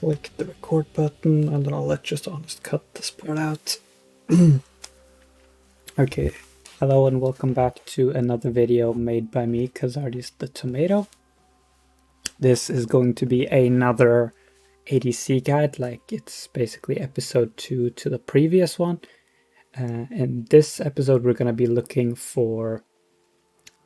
click the record button and then I'll let just honest cut this part out. Okay, hello and welcome back to another video made by me, Kazz the Tomato. This is going to be another ADC guide, like it's basically episode 2 to the previous one. In this episode we're going to be looking for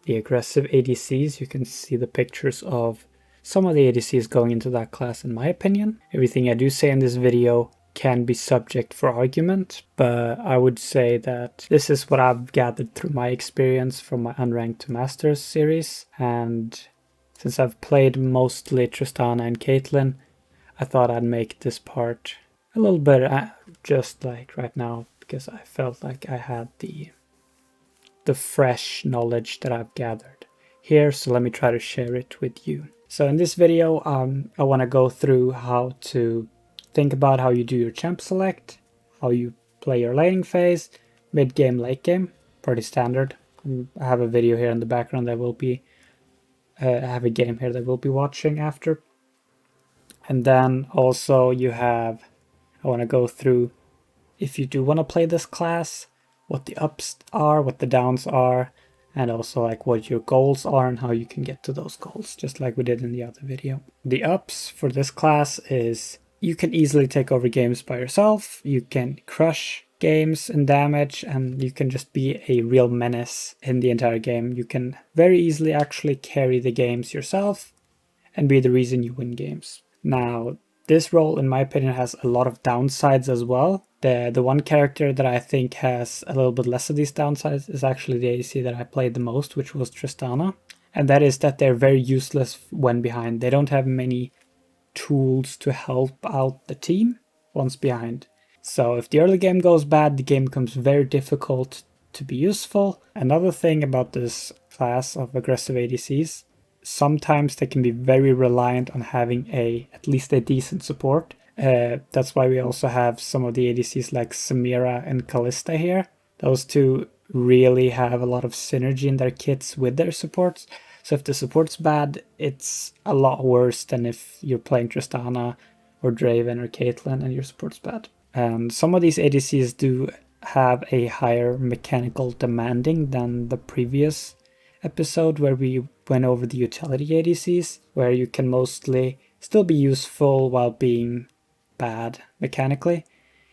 the aggressive ADCs. You can see the pictures of some of the ADCs going into that class in my opinion. Everything I do say in this video can be subject for argument, but I would say that this is what I've gathered through my experience from my Unranked to Masters series, and since I've played mostly Tristana and Caitlyn, I thought I'd make this part a little bit just like right now, because I felt like I had the fresh knowledge that I've gathered here, so let me try to share it with you. So in this video, I want to go through how to think about how you do your champ select, how you play your laning phase, mid game, late game, pretty standard. I have a video here in the background that will be, I have a game here that we'll be watching after. And then also I want to go through, if you do want to play this class, what the ups are, what the downs are, and also like what your goals are and how you can get to those goals, just like we did in the other video. The ups for this class is you can easily take over games by yourself, you can crush games and damage, and you can just be a real menace in the entire game. You can very easily actually carry the games yourself and be the reason you win games. Now, this role, in my opinion, has a lot of downsides as well. The one character that I think has a little bit less of these downsides is actually the ADC that I played the most, which was Tristana. And that is that they're very useless when behind. They don't have many tools to help out the team once behind. So if the early game goes bad, the game becomes very difficult to be useful. Another thing about this class of aggressive ADCs, sometimes they can be very reliant on having at least a decent support. That's why we also have some of the ADCs like Samira and Kalista here. Those two really have a lot of synergy in their kits with their supports. So if the support's bad, it's a lot worse than if you're playing Tristana or Draven or Caitlyn and your support's bad. And some of these ADCs do have a higher mechanical demanding than the previous episode where we went over the utility ADCs, where you can mostly still be useful while being bad mechanically.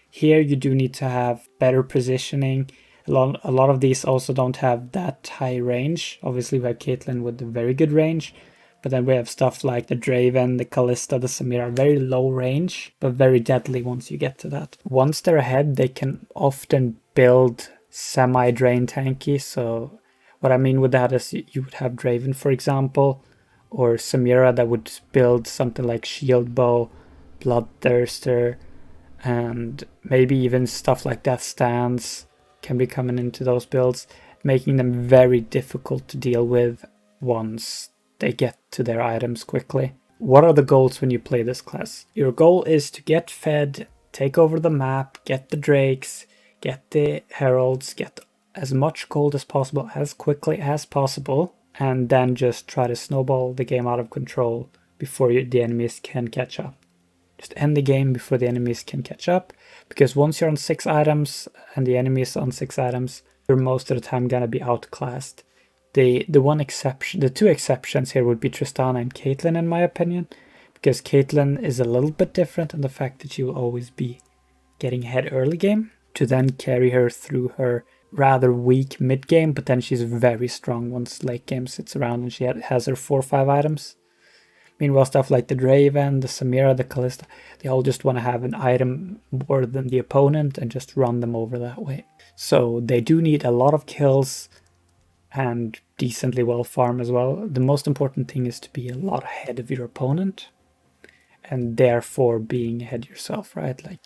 Here you do need to have better positioning. A lot of these also don't have that high range. Obviously we have Caitlyn with a very good range, but then we have stuff like the Draven, the Kalista, the Samira, very low range, but very deadly once you get to that. Once they're ahead, they can often build semi-drain tanky. So what I mean with that is you would have Draven, for example, or Samira that would build something like Shield Bow, Bloodthirster, and maybe even stuff like Death Stance can be coming into those builds, making them very difficult to deal with once they get to their items quickly. What are the goals when you play this class? Your goal is to get fed, take over the map, get the Drakes, get the Heralds, get as much gold as possible, as quickly as possible, and then just try to snowball the game out of control before the enemies can catch up. Just end the game before the enemies can catch up, because once you're on 6 items and the enemy is on 6 items, you're most of the time gonna be outclassed. The two exceptions here would be Tristana and Caitlyn in my opinion, because Caitlyn is a little bit different in the fact that she will always be getting ahead early game to then carry her through her rather weak mid game, but then she's very strong once late game sits around and she has her 4 or 5 items. Meanwhile, stuff like the Draven, the Samira, the Kalista, they all just want to have an item more than the opponent and just run them over that way. So they do need a lot of kills and decently well farm as well. The most important thing is to be a lot ahead of your opponent and therefore being ahead yourself, right? Like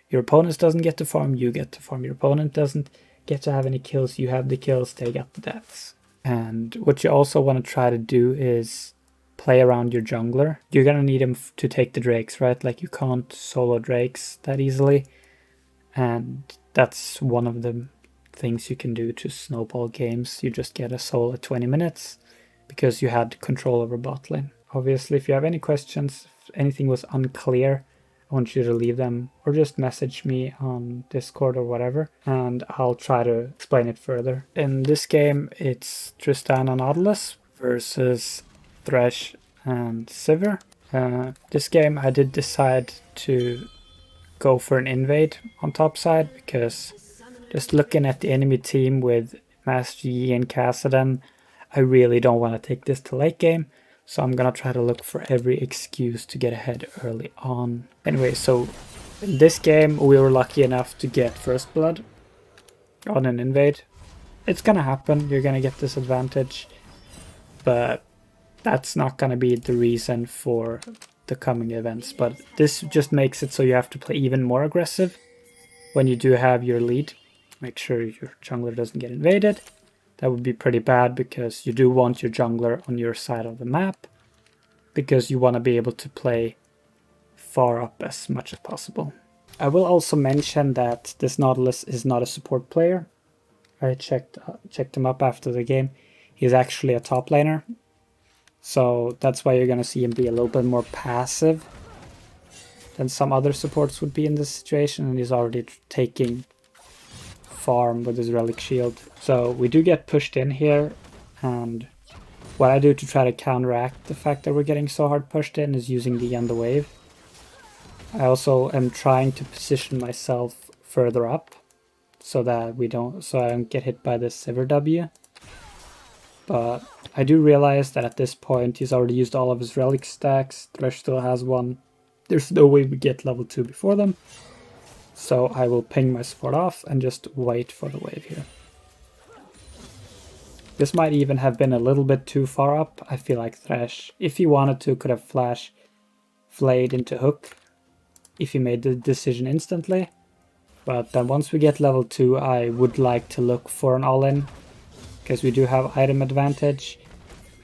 your opponent doesn't get to farm, you get to farm. Your opponent doesn't get to have any kills, you have the kills, they get the deaths. And what you also want to try to do is play around your jungler. You're gonna need him to take the Drakes, right? Like you can't solo Drakes that easily, and that's one of the things you can do to snowball games. You just get a solo at 20 minutes because you had control over bot lane. Obviously, if you have any questions, anything was unclear, I want you to leave them or just message me on Discord or whatever, and I'll try to explain it further. In this game, it's Tristan and Nautilus versus Thresh and Sivir. This game I did decide to go for an invade on top side because just looking at the enemy team with Master Yi and Kassadin, I really don't want to take this to late game. So I'm gonna try to look for every excuse to get ahead early on. Anyway, so in this game we were lucky enough to get first blood on an invade. It's gonna happen, you're gonna get this advantage, but that's not gonna be the reason for the coming events. But this just makes it so you have to play even more aggressive when you do have your lead. Make sure your jungler doesn't get invaded. That would be pretty bad because you do want your jungler on your side of the map because you want to be able to play far up as much as possible. I will also mention that this Nautilus is not a support player. I checked him up after the game. He's actually a top laner. So that's why you're going to see him be a little bit more passive than some other supports would be in this situation, and he's already taking farm with his relic shield. So we do get pushed in here, and what I do to try to counteract the fact that we're getting so hard pushed in is using the End the Wave. I also am trying to position myself further up so that I don't get hit by the Sivir W. But I do realize that at this point he's already used all of his relic stacks. Thresh still has one. There's no way we get level 2 before them. So I will ping my support off and just wait for the wave here. This might even have been a little bit too far up. I feel like Thresh, if he wanted to, could have flash flayed into hook if he made the decision instantly. But then once we get level 2, I would like to look for an all-in, because we do have item advantage,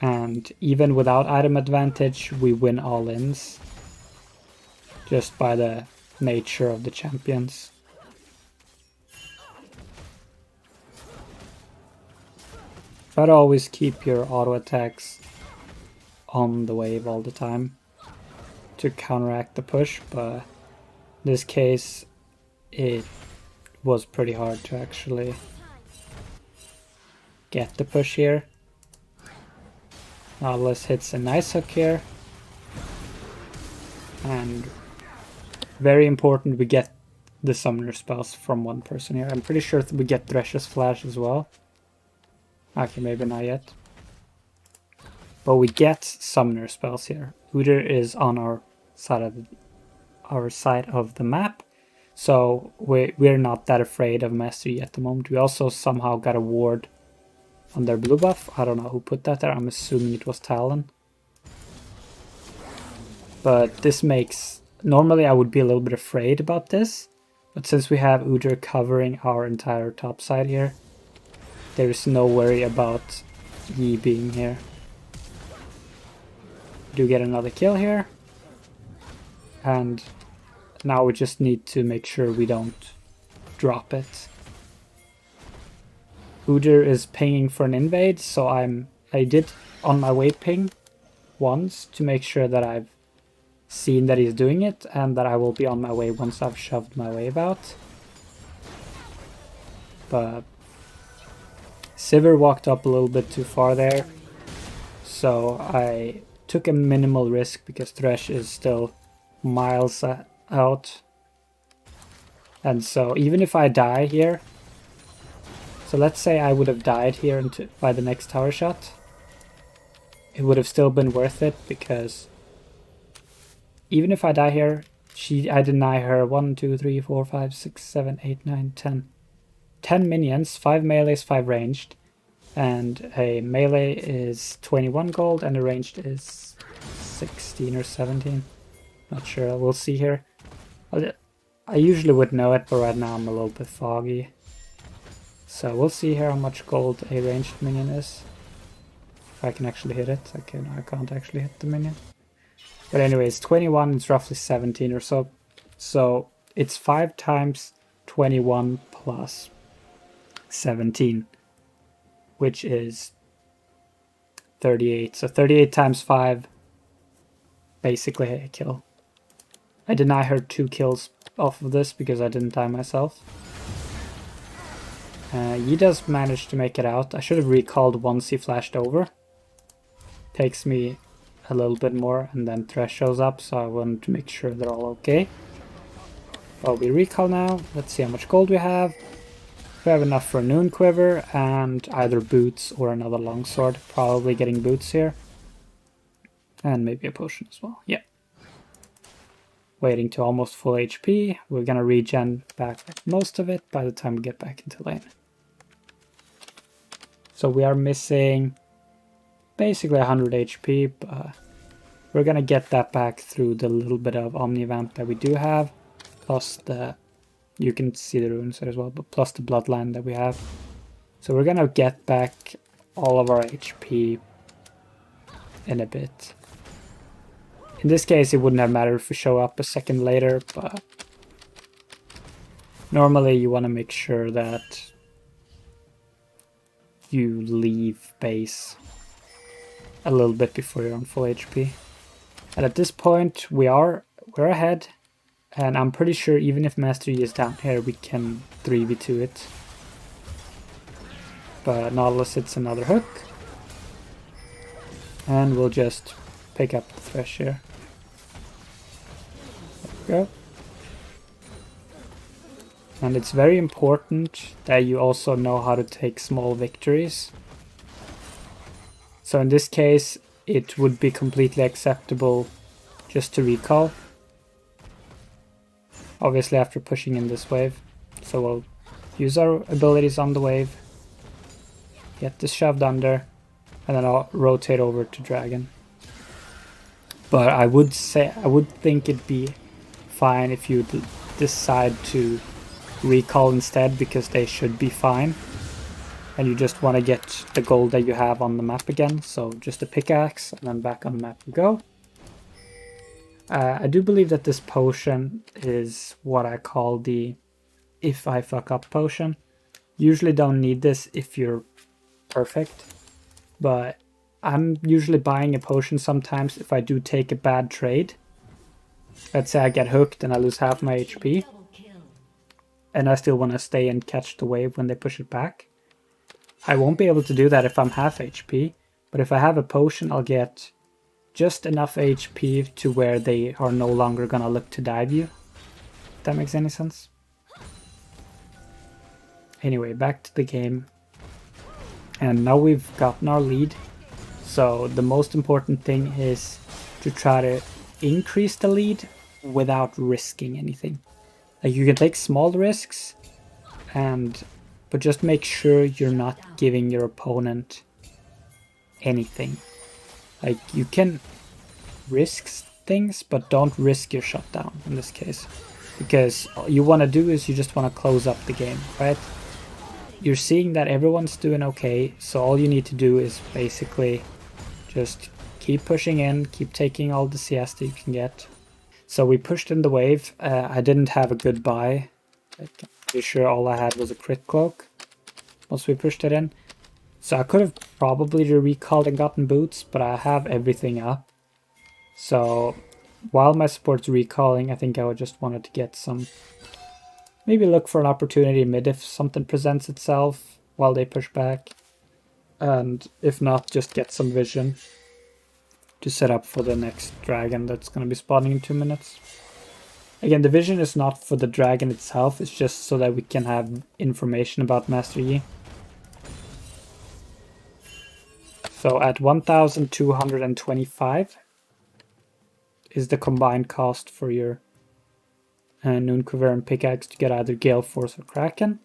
and even without item advantage we win all-ins just by the nature of the champions. Try to always keep your auto attacks on the wave all the time to counteract the push, but in this case it was pretty hard to actually get the push here. Nautilus hits a nice hook here, and very important we get the summoner spells from one person here. I'm pretty sure we get Thresh's flash as well. Okay, maybe not yet. But we get summoner spells here. Udyr is on our side of the map, so we're not that afraid of Master Yi at the moment. We also somehow got a ward on their blue buff. I don't know who put that there. I'm assuming it was Talon. But this makes... Normally I would be a little bit afraid about this, but since we have Udyr covering our entire top side here, there is no worry about Yi being here. We do get another kill here, and now we just need to make sure we don't drop it. Udyr is pinging for an invade, so I did on my way ping once to make sure that I've seen that he's doing it and that I will be on my way once I've shoved my wave out. But Sivir walked up a little bit too far there, so I took a minimal risk because Thresh is still miles out. And so even if I die here, so let's say I would have died here by the next tower shot, it would have still been worth it, because even if I die here, I deny her 1, 2, 3, 4, 5, 6, 7, 8, 9, 10. 10 minions, 5 melees, 5 ranged. And a melee is 21 gold and a ranged is 16 or 17. Not sure, we'll see here. I usually would know it, but right now I'm a little bit foggy. So we'll see here how much gold a ranged minion is. If I can actually hit it. Okay, no, I can't actually hit the minion. But anyways, 21 is roughly 17 or so. So it's 5 times 21 plus 17, which is 38. So 38 times 5, basically a kill. I deny her 2 kills off of this because I didn't die myself. He does manage to make it out. I should have recalled once he flashed over. Takes me a little bit more, and then Thresh shows up, so I wanted to make sure they're all okay. Well, we recall now. Let's see how much gold we have. We have enough for a Noon Quiver and either boots or another longsword. Probably getting boots here. And maybe a potion as well. Yeah. Waiting to almost full HP. We're gonna regen back most of it by the time we get back into lane. So we are missing basically 100 HP, but we're gonna get that back through the little bit of Omnivamp that we do have, plus the, you can see the runes there as well, but plus the bloodline that we have. So we're gonna get back all of our HP in a bit. In this case, it wouldn't have mattered if we show up a second later, but normally you want to make sure that you leave base a little bit before you're on full HP. And at this point, we're ahead, and I'm pretty sure even if Master Yi is down here, we can 3v2 it. But Nautilus hits another hook, and we'll just pick up the Thresh here. There we go. And it's very important that you also know how to take small victories. So in this case, it would be completely acceptable just to recall. Obviously after pushing in this wave. So we'll use our abilities on the wave, get this shoved under, and then I'll rotate over to Dragon. But I would think it'd be fine if you decide to recall instead, because they should be fine. And you just want to get the gold that you have on the map again. So just a pickaxe, and then back on the map you go. I do believe that this potion is what I call the if I fuck up potion. Usually don't need this if you're perfect, but I'm usually buying a potion sometimes if I do take a bad trade. Let's say I get hooked and I lose half my HP, and I still want to stay and catch the wave when they push it back. I won't be able to do that if I'm half HP, but if I have a potion, I'll get just enough HP to where they are no longer gonna look to dive you. If that makes any sense. Anyway, back to the game. And now we've gotten our lead. So the most important thing is to try to increase the lead without risking anything. Like, you can take small risks, but just make sure you're not giving your opponent anything. Like, you can risk things, but don't risk your shutdown in this case. Because all you want to do is you just want to close up the game, right? You're seeing that everyone's doing okay, so all you need to do is basically just keep pushing in, keep taking all the CS that you can get. So we pushed in the wave. I didn't have a good buy. I'm pretty sure all I had was a crit cloak once we pushed it in. So I could have probably recalled and gotten boots, but I have everything up. So while my support's recalling, I think I would just wanted to get some, maybe look for an opportunity mid if something presents itself while they push back. And if not, just get some vision to set up for the next dragon that's going to be spawning in 2 minutes. Again, the vision is not for the dragon itself, it's just so that we can have information about Master Yi. So at 1,225 is the combined cost for your Noon Quiver and Pickaxe to get either Gale Force or Kraken.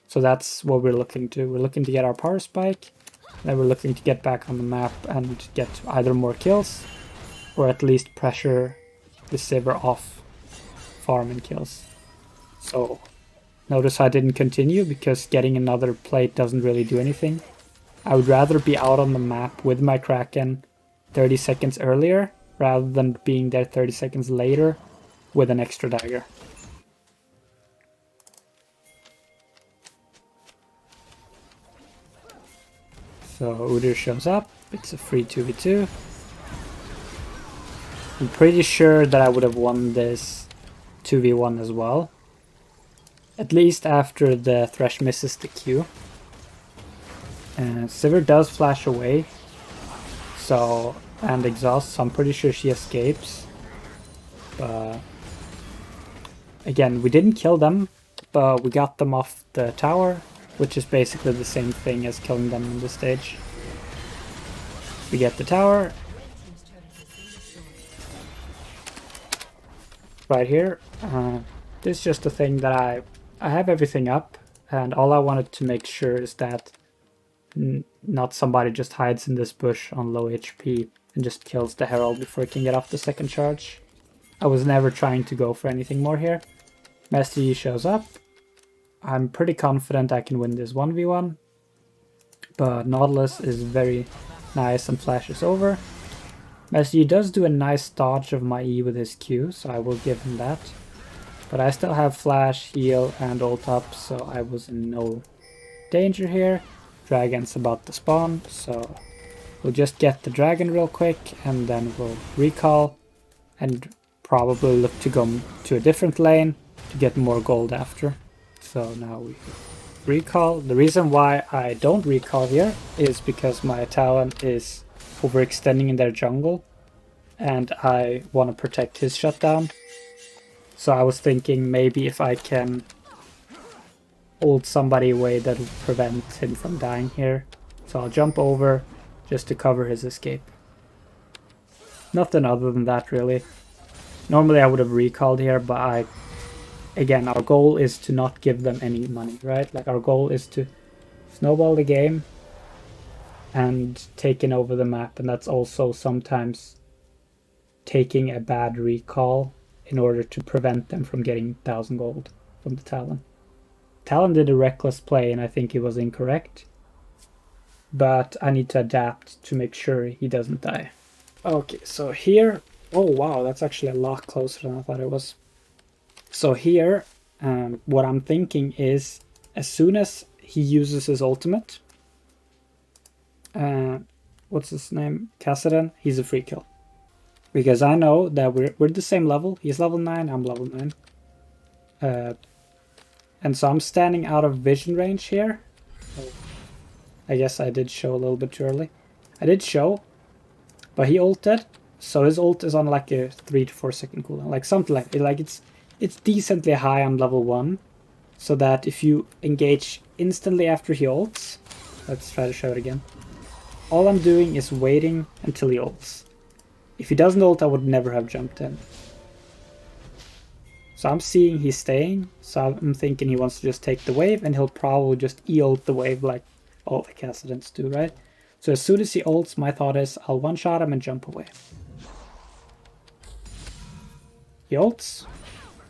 So that's what we're looking to. We're looking to get our Power Spike, then we're looking to get back on the map and get either more kills, or at least pressure the Sivir off farming kills. So notice I didn't continue because getting another plate doesn't really do anything. I would rather be out on the map with my Kraken 30 seconds earlier rather than being there 30 seconds later with an extra dagger. So Udyr shows up, it's a free 2v2. I'm pretty sure that I would have won this 2v1 as well. At least after the Thresh misses the Q. Sivir does flash away. So, and exhaust, so I'm pretty sure she escapes. But again, we didn't kill them, but we got them off the tower, which is basically the same thing as killing them on the stage. We get the tower. Right here. This is just a thing that I have everything up, and all I wanted to make sure is that not somebody just hides in this bush on low HP and just kills the Herald before he can get off the second charge. I was never trying to go for anything more here. Master Yi shows up. I'm pretty confident I can win this 1v1. But Nautilus is very nice and flashes over. Master Yi does do a nice dodge of my E with his Q, so I will give him that. But I still have flash, heal, and ult up, so I was in no danger here. Dragon's about to spawn, so we'll just get the dragon real quick, and then we'll recall, and probably look to go to a different lane to get more gold after. So now we recall. The reason why I don't recall here is because my Talon is overextending in their jungle, and I want to protect his shutdown. So I was thinking maybe if I can ult somebody away that'll prevent him from dying here. So I'll jump over just to cover his escape. Nothing other than that really. Normally I would have recalled here, but again, our goal is to not give them any money, right? Like our goal is to snowball the game and taking over the map, and that's also sometimes taking a bad recall in order to prevent them from getting 1000 gold from the Talon. Talon did a reckless play and I think he was incorrect, but I need to adapt to make sure he doesn't die. Okay, so here, oh wow, that's actually a lot closer than I thought it was. So here, what I'm thinking is, as soon as he uses his ultimate, what's his name, Kazz, he's a free kill. Because I know that we're the same level, he's level 9, I'm level 9. And so I'm standing out of vision range here. I guess I did show a little bit too early. I did show, but he ulted, so his ult is on like a 3 to 4 second cooldown, like something like it. Like it's decently high on level 1, so that if you engage instantly after he ults, let's try to show it again. All I'm doing is waiting until he ults. If he doesn't ult, I would never have jumped in. So I'm seeing he's staying, so I'm thinking he wants to just take the wave, and he'll probably just E-ult the wave like all the Kassadins do, right? So as soon as he ults, my thought is I'll one-shot him and jump away. He ults,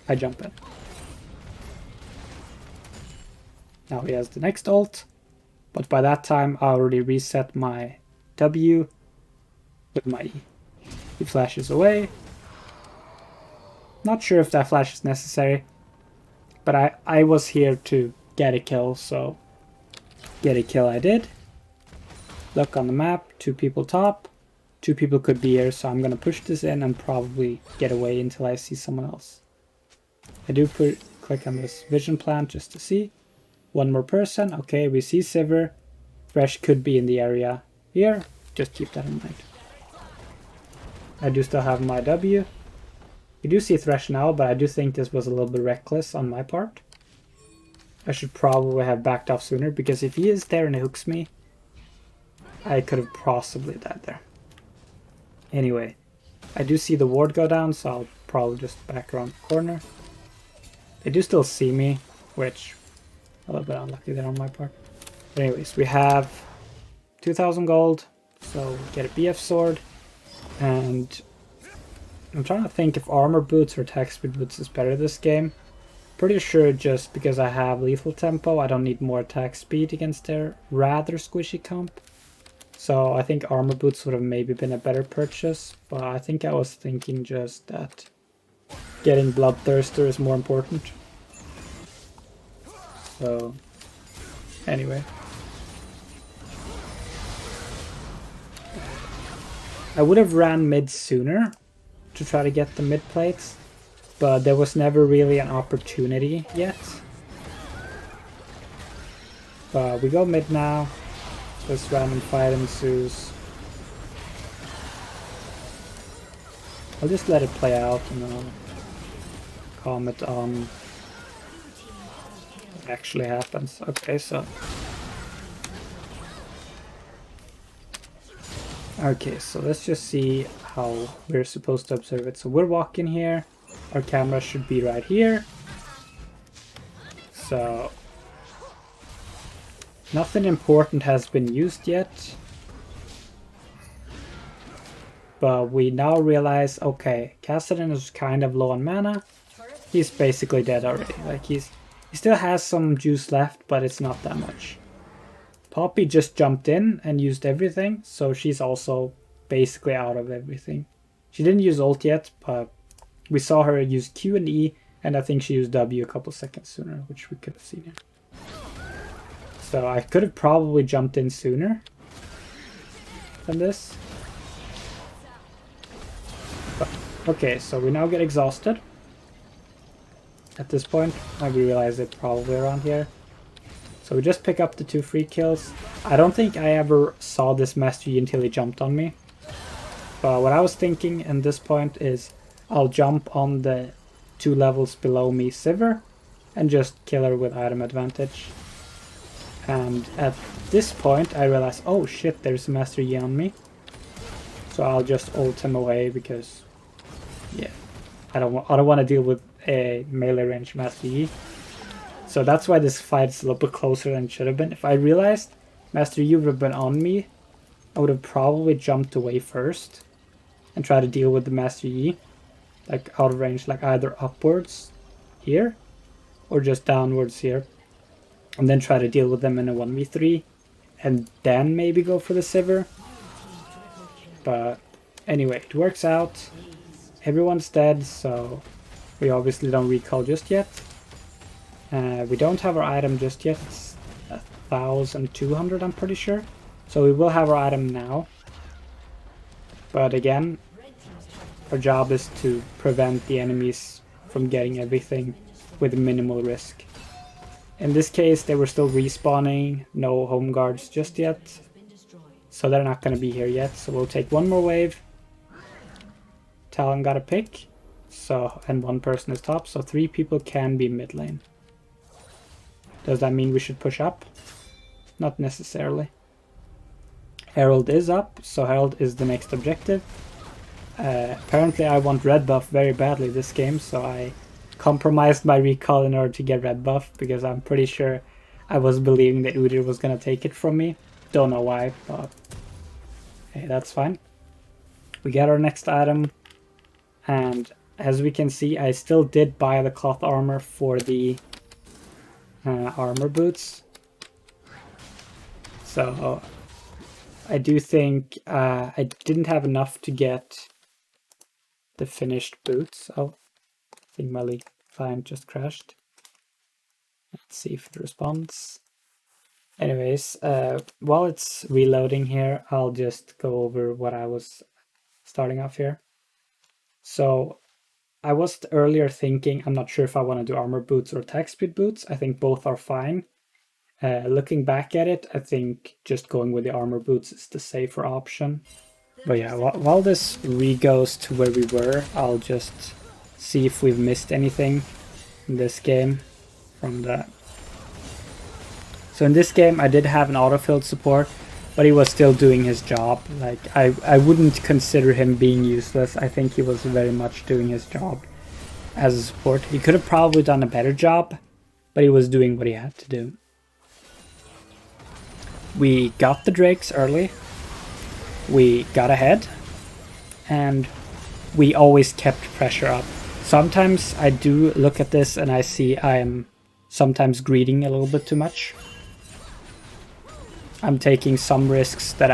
I jump in. Now he has the next ult, but by that time I already reset my W with my E. He flashes away. Not sure if that flash is necessary, but I was here to get a kill, so get a kill I did. Look on the map, 2 people top, 2 people could be here, so I'm gonna push this in and probably get away until I see someone else. I do click on this vision plant just to see. 1 more person, okay, we see Sivir. Thresh could be in the area here, just keep that in mind. I do still have my W. We do see Thresh now, but I do think this was a little bit reckless on my part. I should probably have backed off sooner, because if he is there and he hooks me, I could have possibly died there. Anyway, I do see the ward go down, so I'll probably just back around the corner. They do still see me, which a little bit unlucky there on my part. But anyways, we have 2000 gold, so we get a BF sword, and I'm trying to think if armor boots or attack speed boots is better this game. Pretty sure just because I have lethal tempo, I don't need more attack speed against their rather squishy comp. So I think armor boots would have maybe been a better purchase, but I think I was thinking just that getting Bloodthirster is more important. So anyway. I would have ran mid sooner to try to get the mid plates, but there was never really an opportunity yet. But we go mid now. This random fight ensues. I'll just let it play out and then I'll comment on what actually happens. Okay, so let's just see how we're supposed to observe it. So we're walking here. Our camera should be right here. So nothing important has been used yet. But we now realize, okay, Kassadin is kind of low on mana. He's basically dead already. Like he still has some juice left, but it's not that much. Poppy just jumped in and used everything, so she's also basically out of everything. She didn't use ult yet, but we saw her use Q and E, and I think she used W a couple seconds sooner, which we could have seen here. So I could have probably jumped in sooner than this. But, okay, so we now get exhausted. At this point, I realize they're probably around here. So we just pick up the 2 free kills. I don't think I ever saw this Master Yi until he jumped on me. But what I was thinking at this point is I'll jump on the 2 levels below me Sivir and just kill her with item advantage. And at this point I realize, oh shit, there's a Master Yi on me. So I'll just ult him away because, yeah, I don't want to deal with a melee range Master Yi. So that's why this fight is a little bit closer than it should have been. If I realized Master Yi would have been on me, I would have probably jumped away first and tried to deal with the Master Yi, like out of range, like either upwards here or just downwards here, and then try to deal with them in a 1v3 and then maybe go for the Sivir. But anyway, it works out. Everyone's dead, so we obviously don't recall just yet. We don't have our item just yet. It's 1,200, I'm pretty sure. So we will have our item now. But again, our job is to prevent the enemies from getting everything with minimal risk. In this case, they were still respawning, no home guards just yet. So they're not going to be here yet. So we'll take one more wave. Talon got a pick. So, and one person is top, so 3 people can be mid lane. Does that mean we should push up? Not necessarily. Herald is up, so Herald is the next objective. Apparently I want red buff very badly this game, so I compromised my recall in order to get red buff, because I'm pretty sure I was believing that Udyr was going to take it from me. Don't know why, but hey, that's fine. We get our next item, and as we can see, I still did buy the cloth armor for the armor boots. So I do think I didn't have enough to get the finished boots. Oh, I think my League client just crashed. Let's see if it responds. Anyways, while it's reloading here, I'll just go over what I was starting off here. So I was earlier thinking, I'm not sure if I want to do armor boots or attack speed boots. I think both are fine. Looking back at it, I think just going with the armor boots is the safer option. But yeah, while this re-goes to where we were, I'll just see if we've missed anything in this game from that. So in this game, I did have an autofill support, but he was still doing his job. Like, I wouldn't consider him being useless. I think he was very much doing his job as a support. He could have probably done a better job, but he was doing what he had to do. We got the Drakes early, we got ahead, and we always kept pressure up. Sometimes I do look at this and I see I am sometimes greeding a little bit too much. I'm taking some risks that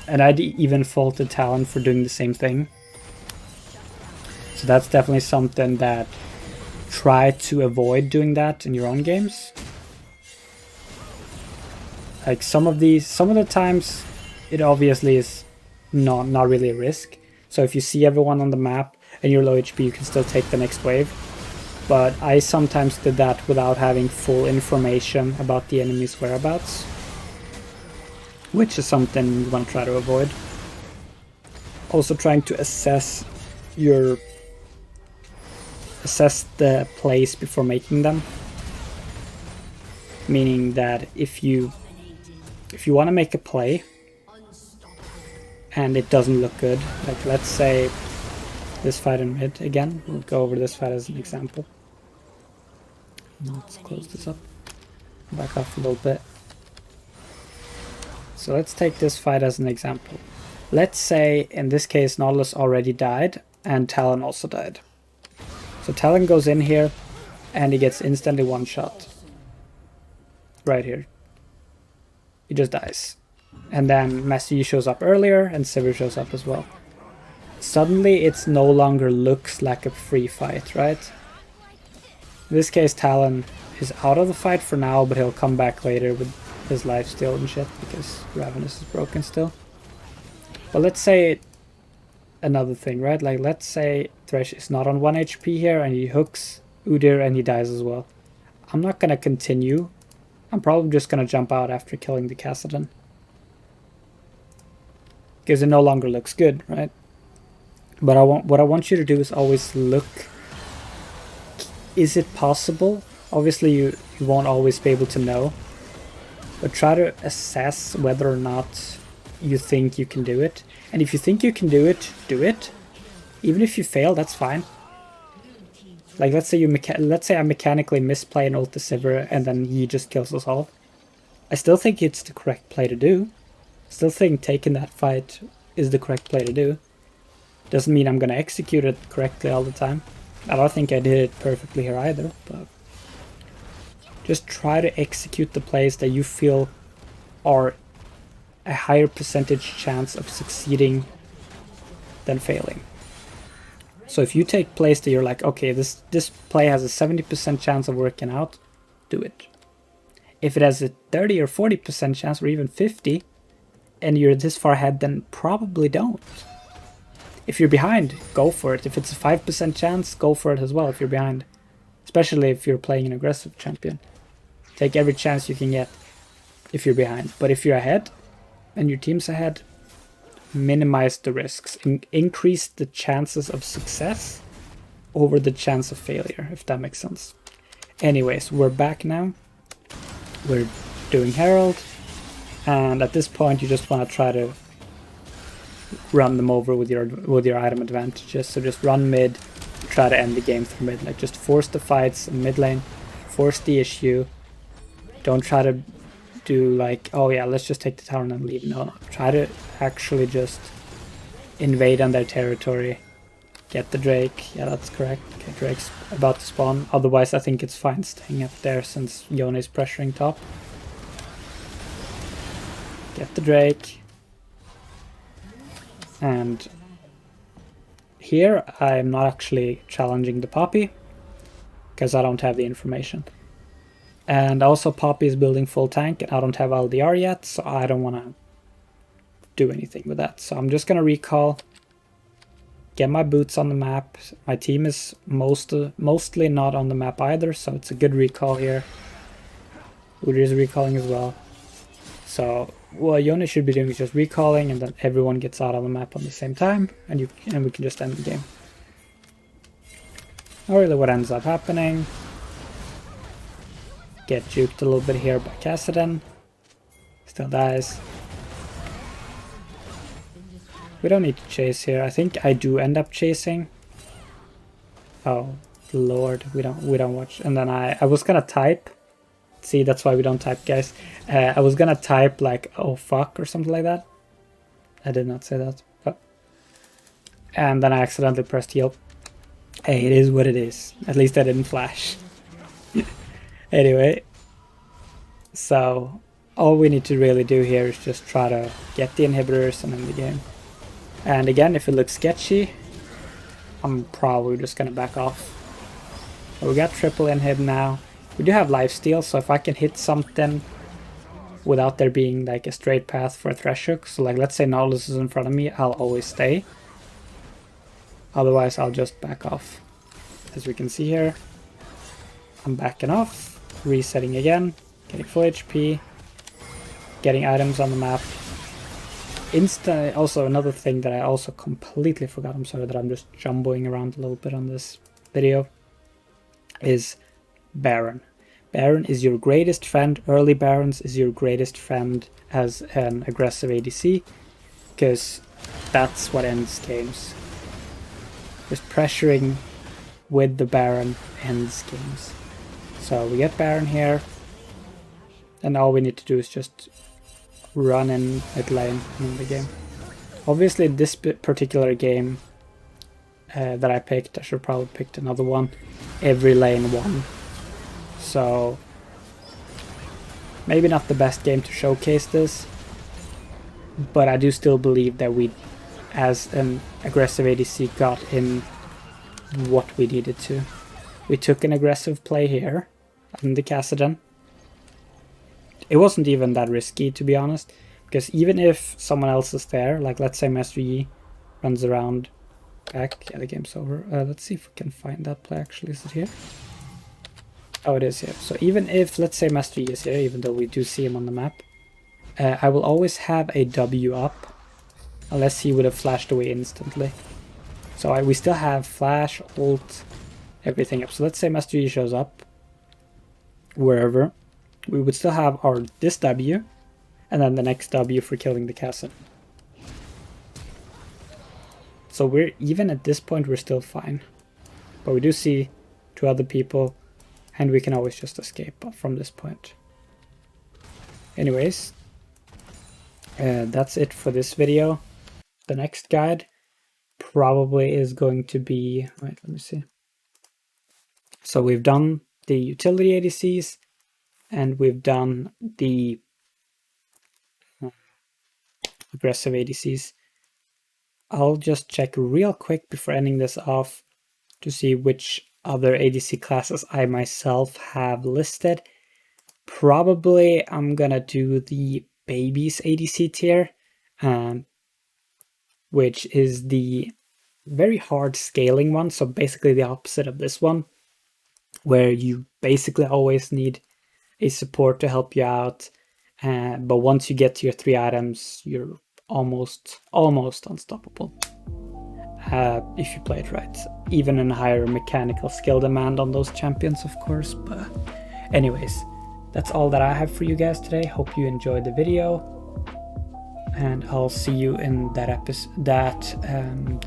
and I'd even faulted Talon for doing the same thing. So that's definitely something that try to avoid doing that in your own games. Like some of the times it obviously is not really a risk. So if you see everyone on the map and you're low HP, you can still take the next wave. But I sometimes did that without having full information about the enemy's whereabouts, which is something you want to try to avoid. Also trying to assess the plays before making them. Meaning that if you want to make a play and it doesn't look good, like let's say this fight in mid again, we'll go over this fight as an example. Let's close this up, back off a little bit. So let's take this fight as an example. Let's say in this case Nautilus already died and Talon also died. So Talon goes in here and he gets instantly one shot. Right here. He just dies. And then Messi shows up earlier and Sivir shows up as well. Suddenly it no longer looks like a free fight, right? In this case Talon is out of the fight for now, but he'll come back later with his lifesteal and shit because Ravenous is broken still. But let's say another thing, right? Like let's say Thresh is not on 1 HP here and he hooks Udyr and he dies as well. I'm not gonna continue. I'm probably just gonna jump out after killing the Kassadin. Because it no longer looks good, right? But what I want you to do is always look. Is it possible? Obviously you won't always be able to know. But try to assess whether or not you think you can do it. And if you think you can do it, do it. Even if you fail, that's fine. Like let's say I mechanically misplay and ult the Sivir and then he just kills us all. I still think it's the correct play to do. Still think taking that fight is the correct play to do. Doesn't mean I'm gonna execute it correctly all the time. I don't think I did it perfectly here either, but just try to execute the plays that you feel are a higher percentage chance of succeeding than failing. So if you take plays that you're like, okay, this play has a 70% chance of working out, do it. If it has a 30 or 40% chance or even 50, and you're this far ahead, then probably don't. If you're behind, go for it. If it's a 5% chance, go for it as well if you're behind. Especially if you're playing an aggressive champion. Take every chance you can get if you're behind. But if you're ahead, and your team's ahead, minimize the risks. Increase the chances of success over the chance of failure, if that makes sense. Anyways, we're back now. We're doing Herald. And at this point, you just want to try to run them over with your item advantages. So just run mid, try to end the game through mid. Like just force the fights in mid lane, force the issue. Don't try to do like, oh yeah, let's just take the tower and leave. No, try to actually just invade on their territory. Get the Drake. Yeah, that's correct. Okay, Drake's about to spawn. Otherwise, I think it's fine staying up there since Yone is pressuring top. Get the Drake. And here I'm not actually challenging the Poppy because I don't have the information. And also Poppy is building full tank and I don't have LDR yet, so I don't want to do anything with that. So I'm just going to recall, get my boots on the map. My team is mostly not on the map either, so it's a good recall here. Udyr is recalling as well. So what Yone should be doing is just recalling, and then everyone gets out on the map on the same time, and we can just end the game. Not really what ends up happening. Get juked a little bit here by Kassadin. Still dies. We don't need to chase here. I think I do end up chasing. Oh lord, we don't watch. And then I was gonna type. See, that's why we don't type, guys. I was gonna type like, oh fuck, or something like that. I did not say that. But... And then I accidentally pressed heal. Hey, it is what it is. At least I didn't flash. Anyway. So, all we need to really do here is just try to get the inhibitors and end the game. And again, if it looks sketchy, I'm probably just gonna back off. So we got triple inhib now. We do have lifesteal, so if I can hit something without there being like a straight path for a Thresh hook, so like let's say Nautilus is in front of me, I'll always stay. Otherwise, I'll just back off. As we can see here, I'm backing off, resetting again, getting full HP, getting items on the map. Also, another thing that I also completely forgot, I'm sorry that I'm just jumboing around a little bit on this video, is Baron. Baron is your greatest friend. Early Barons is your greatest friend as an aggressive ADC, because that's what ends games. Just pressuring with the Baron ends games. So we get Baron here, and all we need to do is just run in mid lane in the game. Obviously this particular game that I picked, I should probably picked another one, every lane won. So maybe not the best game to showcase this, but I do still believe that we, as an aggressive ADC, got in what we needed to. We took an aggressive play here on the Kazz. It wasn't even that risky, to be honest, because even if someone else is there, like let's say Master Yi runs around back, yeah, the game's over. Let's see if we can find that play actually. Is it here? Oh, it is here. So even if, let's say Master Yi is here, even though we do see him on the map, I will always have a W up, unless he would have flashed away instantly. So we still have flash, ult, everything up. So let's say Master Yi shows up, wherever, we would still have this W, and then the next W for killing the Kazz. So we're, even at this point, we're still fine. But we do see 2 other people, and we can always just escape from this point. Anyways, that's it for this video. The next guide probably is going to be, wait, let me see. So we've done the utility ADCs, and we've done the aggressive ADCs. I'll just check real quick before ending this off to see which other ADC classes I myself have listed. Probably I'm gonna do the babies ADC tier, which is the very hard scaling one, so basically the opposite of this one, where you basically always need a support to help you out, but once you get to your 3 items, you're almost unstoppable if you play it right. Even in higher mechanical skill demand on those champions, of course. But anyways, that's all that I have for you guys today. Hope you enjoyed the video, and I'll see you in that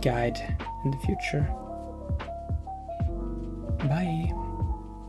guide in the future. Bye.